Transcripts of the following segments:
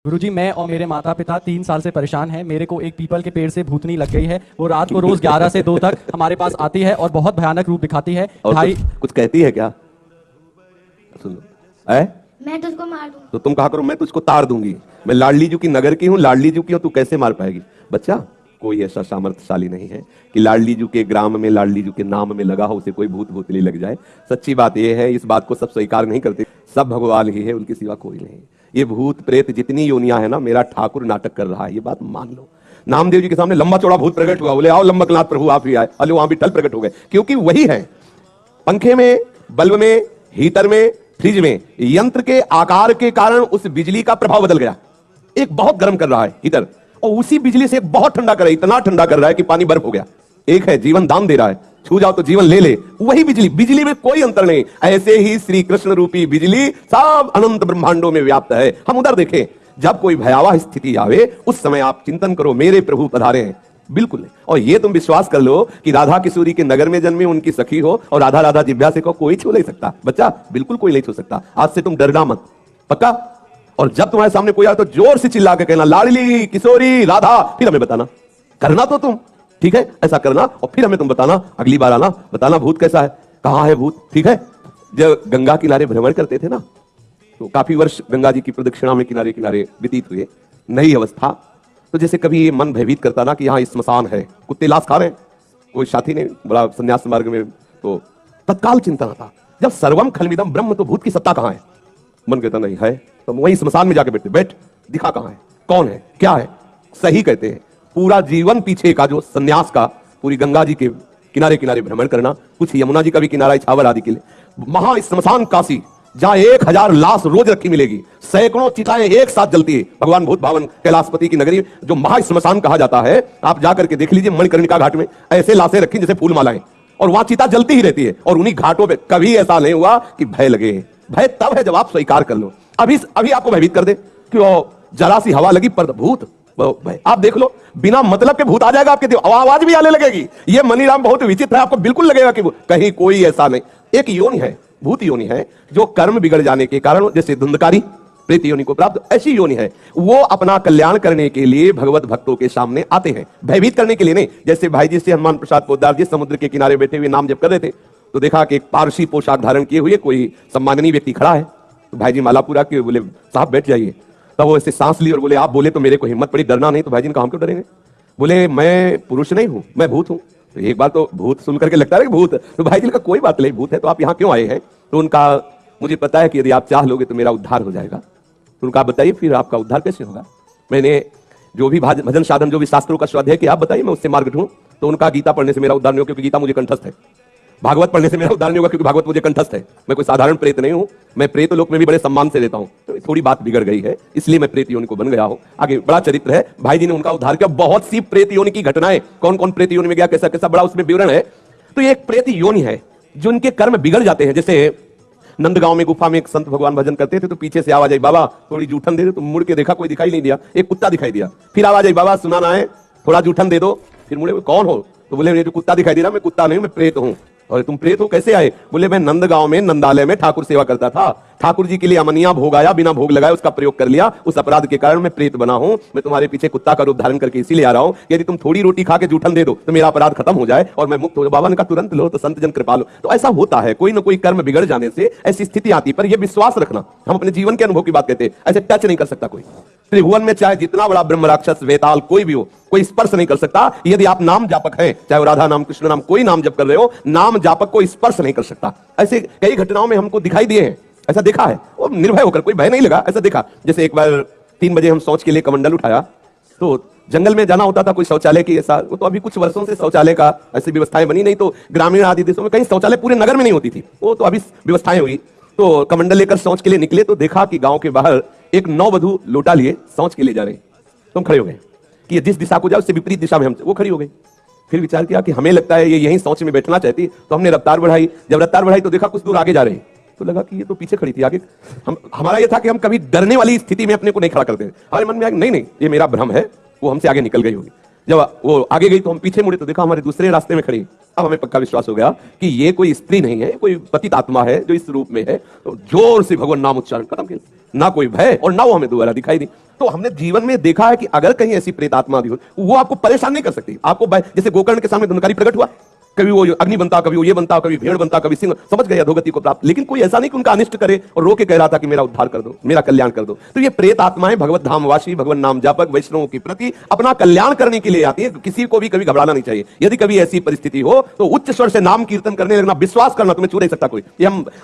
गुरुजी, मैं और मेरे माता पिता 3 साल से परेशान हैं। मेरे को एक पीपल के पेड़ से भूतनी लग गई है। वो रात को रोज 11 से 2 तक हमारे पास आती है और बहुत भयानक रूप दिखाती है। और कुछ कहती है क्या? सुन लो, मैं तुझको मार दूंगी। तो तुम कहा करो मैं तुझको तार दूंगी। मैं लाडली जू की नगर की हूँ, लाडली जू की हूँ, तू कैसे मार पाएगी? बच्चा, कोई ऐसा सामर्थ्यशाली नहीं है कि लाडली जू के ग्राम में, लाडली जू के नाम में लगा हो उसे कोई भूत भूतली लग जाए। सच्ची बात यह है, इस बात को सब स्वीकार नहीं करते। सब भगवान ही है, उनके सिवा कोई नहीं। ये भूत प्रेत जितनी योनियां है ना, मेरा ठाकुर नाटक कर रहा है, ये बात मान लो। नामदेव जी के सामने लंबा चौड़ा भूत प्रकट हुआ, बोले आओ लंबकनाथ प्रभु आप ही आए। अरे वहां भी टल प्रकट हो गए, क्योंकि वही है। पंखे में, बल्ब में, हीटर में, फ्रिज में यंत्र के आकार के कारण उस बिजली का प्रभाव बदल गया। एक बहुत गर्म कर रहा है हीटर, और उसी बिजली से एक बहुत ठंडा कर रहा है, इतना ठंडा कर रहा है कि पानी बर्फ हो गया। एक है जीवन दान दे रहा है, छू जाओ तो जीवन ले ले, वही बिजली। बिजली में कोई अंतर नहीं। ऐसे ही श्री कृष्ण रूपी बिजली सब अनंत ब्रह्मांडों में व्याप्त है। हम उधर देखें, जब कोई भयावह स्थिति आवे उस समय आप चिंतन करो मेरे प्रभु पधारे हैं। बिल्कुल नहीं। और ये तुम विश्वास कर लो कि राधा किशोरी के नगर में जन्मी, उनकी सखी हो, और राधा राधा जिभ्या से को कोई छू नहीं सकता। बच्चा, बिल्कुल कोई नहीं छू सकता। आज से तुम डरना मत, पक्का? और जब तुम्हारे सामने कोई आए तो जोर से चिल्ला के कहना लाडली किशोरी राधा, फिर हमें बताना। करना तो तुम, ठीक है, ऐसा करना, और फिर हमें तुम बताना। अगली बार आना, बताना भूत कैसा है, कहां है भूत, ठीक है? जब गंगा किनारे भ्रमण करते थे ना, तो काफी वर्ष गंगा जी की प्रदक्षिणा में किनारे किनारे व्यतीत हुए। नई अवस्था, तो जैसे कभी ये मन भयभीत करता ना कि यहाँ स्मशान है, कुत्ते लाश खा रहे हैं, कोई साथी ने बड़ा संन्यास मार्ग में, तो तत्काल चिंतन आता, जब सर्वम खलमिदम ब्रह्म, तो भूत की सत्ता कहां है? मन कहता नहीं है, तो वही स्मशान में जाके बैठते, बैठ दिखा कहां है, कौन है, क्या है। सही कहते हैं, पूरा जीवन पीछे का जो सन्यास का, पूरी गंगा जी के किनारे किनारे भ्रमण करना, कुछ यमुना जी का भी किनारा, इछावर आदि के लिए, महा स्मशान काशी, जहां 1000 लाश रोज रखी मिलेगी, सैकड़ों चिताएं एक साथ जलती है। भगवान भूत भावन कैलाशपति की नगरी जो महा स्मशान कहा जाता है, आप जाकर के देख लीजिए, मणिकर्णिका घाट में ऐसे लाशें रखी जैसे फूल मालाएं, और वहां चिता जलती ही रहती है। और उन्हीं घाटों पे कभी ऐसा नहीं हुआ कि भय लगे। भय तब है जब आप स्वीकार कर लो। अभी आपको भयभीत कर दे कि वो जरा सी हवा लगी पर भूत, आप देख लो, बिना मतलब के भूत आ जाएगा आपके, आवाज भी आने लगेगी। ये मनीराम बहुत विचित्र है, आपको बिल्कुल लगेगा कि कहीं कोई ऐसा नहीं। एक योनि है, भूत योनि है, जो कर्म बिगड़ जाने के कारण, जैसे धुंधकारी प्रेत योनि को प्राप्त, ऐसी योनि है। वो अपना कल्याण करने के लिए भगवत भक्तों के सामने आते हैं, भयभीत करने के लिए नहीं। जैसे भाई जी से हनुमान प्रसाद पोद्दार जी समुद्र के किनारे बैठे हुए नाम जप कर रहे थे, तो देखा कि एक पारसी पोशाक धारण किए हुए कोई सम्माननीय व्यक्ति खड़ा है। तो भाई जी माला पूरा के बोले साहब बैठ जाइए। तब वो ऐसे सांस ली और बोले आप बोले तो मेरे को हिम्मत पड़ी, डरना नहीं। तो भाई जी ने कहा हम क्यों डरेंगे? बोले मैं पुरुष नहीं हूं, मैं भूत हूं। तो एक बार तो भूत सुन करके लगता है कि भूत, तो भाई जी ने कहा कोई बात नहीं, भूत है तो आप यहाँ क्यों आए हैं? तो उनका, मुझे पता है कि यदि आप चाह लोगे तो मेरा उद्धार हो जाएगा। तो उनका बताइए फिर आपका उद्धार कैसे होगा? मैंने जो भी भजन साधन, जो भी शास्त्रों का स्वाध्याय कि आप बताइए, मैं उससे मार्ग ढूंढूं। तो उनका गीता पढ़ने से मेरा उद्धार नहीं होगा, क्योंकि गीता मुझे कंठस्थ है। भागवत पढ़ने से मेरा उद्धार नहीं होगा, क्योंकि भागवत मुझे कंठस्थ है। मैं कोई साधारण प्रेत नहीं हूं, मैं प्रेत लोक में भी बड़े सम्मान से रहता हूं। तो थोड़ी बात बिगड़ गई है, इसलिए मैं प्रेत योनि को बन गया हूं। आगे बड़ा चरित्र है, भाई जी ने उनका उद्धार किया। बहुत सी प्रेत योनि की घटनाएं, कौन कौन प्रेत योनि में गया, कैसा कैसा, बड़ा उसमें विवरण है। तो ये एक प्रेत योनि है जो उनके कर्म बिगड़ जाते हैं। जैसे नंदगांव में गुफा में एक संत भगवान भजन करते थे, तो पीछे से आवाज आई बाबा थोड़ी जूठन दे दो। तो मुड़ के देखा, कोई दिखाई नहीं दिया, एक कुत्ता दिखाई दिया। फिर आवाज आई बाबा सुनाना है, थोड़ा जूठन दे दो। फिर मुड़े कौन हो? तो बोले जो कुत्ता दिखाई दे रहा, मैं कुत्ता नहीं, मैं प्रेत हूं। और तुम प्रेत हो, कैसे आए? बोले मैं नंदगांव में नंदालय में ठाकुर सेवा करता था, ठाकुर जी के लिए अमनिया भोग आया, बिना भोग लगाए उसका प्रयोग कर लिया, उस अपराध के कारण मैं प्रेत बना हूं। मैं तुम्हारे पीछे कुत्ता का रूप धारण करके इसीलिए आ रहा हूं, यदि तुम थोड़ी रोटी खा के जूठन दे दो तो मेरा अपराध खत्म हो जाए और मैं मुक्त हो जाऊं। बाबा ने कहा तुरंत लो तो संत जन कृपा लो। तो ऐसा होता है, कोई ना कोई कर्म बिगड़ जाने से ऐसी स्थिति आती है। पर यह विश्वास रखना, हम अपने जीवन के अनुभव की बात कहते हैं, ऐसे टच नहीं कर सकता कोई। त्रिभुवन में चाहे जितना बड़ा ब्रह्म राक्षस वेताल कोई भी हो, कोई स्पर्श नहीं कर सकता। यदि आप नाम जापक हैं, चाहे वो राधा नाम, कृष्ण नाम, कोई नाम जप कर रहे हो, नाम जापक को स्पर्श नहीं कर सकता। ऐसे कई घटनाओं में हमको दिखाई दिए हैं, ऐसा देखा है। वो निर्भय होकर, कोई भय नहीं लगा, ऐसा देखा। जैसे एक बार 3 बजे हम शौच के लिए कमंडल उठाया, तो जंगल में जाना होता था, कोई शौचालय की ऐसा, वो तो अभी कुछ वर्षों से शौचालय का ऐसी व्यवस्थाएं बनी, नहीं तो ग्रामीण आदि देशों में कहीं शौचालय पूरे नगर में नहीं होती थी, वो तो अभी व्यवस्थाएं हुई। तो कमंडल लेकर शौच के लिए निकले, तो देखा कि गांव के बाहर एक नौवधू लोटा लिए शौच के लिए जा रहे। तो हम खड़े हो गए कि जिस दिशा को जाओ उससे विपरीत दिशा में हम, वो खड़ी हो गई। फिर विचार किया कि हमें लगता है ये यहीं शौच में बैठना चाहती, तो हमने रफ्तार बढ़ाई। जब रफ्तार बढ़ाई तो देखा कुछ दूर आगे जा रही, तो लगा कि ये तो पीछे खड़ी थी, आगे। हमारा ये था कि हम कभी डरने वाली स्थिति में अपने को नहीं खड़ा करते। हमारे मन में आया नहीं नहीं, ये मेरा भ्रम है, वो हमसे आगे निकल गई होगी। जब वो आगे गई तो हम पीछे मुड़े तो देखा हमारे दूसरे रास्ते में खड़ी। अब हमें पक्का विश्वास हो गया कि ये कोई स्त्री नहीं है, कोई पतित आत्मा है जो इस रूप में है। तो जोर से भगवान नाम उच्चारण खत्म किया, ना कोई भय और ना वो हमें दोबारा दिखाई दी। तो हमने जीवन में देखा है कि अगर कहीं ऐसी प्रेत आत्मा भी हो, वो आपको परेशान नहीं कर सकती। आपको जैसे गोकर्ण के सामने धुंधकारी प्रकट हुआ, कभी वो अग्नि बनता, कभी वो ये बनता, कभी भेड़ बनता, कभी सिंह, समझ गए अधोगति को प्राप्त। लेकिन कोई ऐसा नहीं कि उनका अनिष्ट करे और रो के कह रहा था कि मेरा उद्धार कर दो, मेरा कल्याण कर दो। तो ये प्रेत आत्माएं भगवत धामवासी, भगवान नाम जापक वैष्णवों के प्रति अपना कल्याण करने के लिए आती है। किसी को भी कभी घबराना नहीं चाहिए। यदि कभी ऐसी परिस्थिति हो तो उच्च स्वर से नाम कीर्तन करने लगना, विश्वास करना, तुम्हें छू नहीं सकता कोई।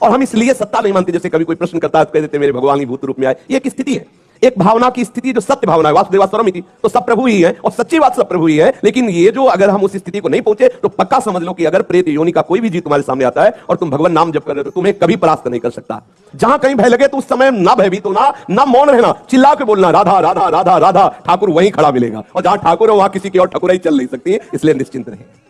हम इसलिए सत्ता नहीं मानते। जैसे कभी कोई प्रश्न करता है कह देते मेरे भगवान ही भूत रूप में आए। ये एक स्थिति है, एक भावना की स्थिति जो सत्य भावना है। वासुदेवास्वरमिति तो सब प्रभु ही है और सच्ची बात सब प्रभु ही है। लेकिन ये जो अगर हम उस स्थिति को नहीं पहुंचे तो पक्का समझ लो कि अगर प्रेत योनि का कोई भी जीव तुम्हारे सामने आता है और तुम भगवान नाम जप कर रहे हो तो तुम्हें कभी परास्त नहीं कर सकता। जहां कहीं भय लगे तो उस समय ना भयभीत होना, ना मौन रहना, चिल्ला के बोलना राधा राधा राधा राधा, ठाकुर वहीं खड़ा मिलेगा। और जहां ठाकुर है वहां किसी की और ठकुराई चल नहीं सकती है, इसलिए निश्चिंत रहे।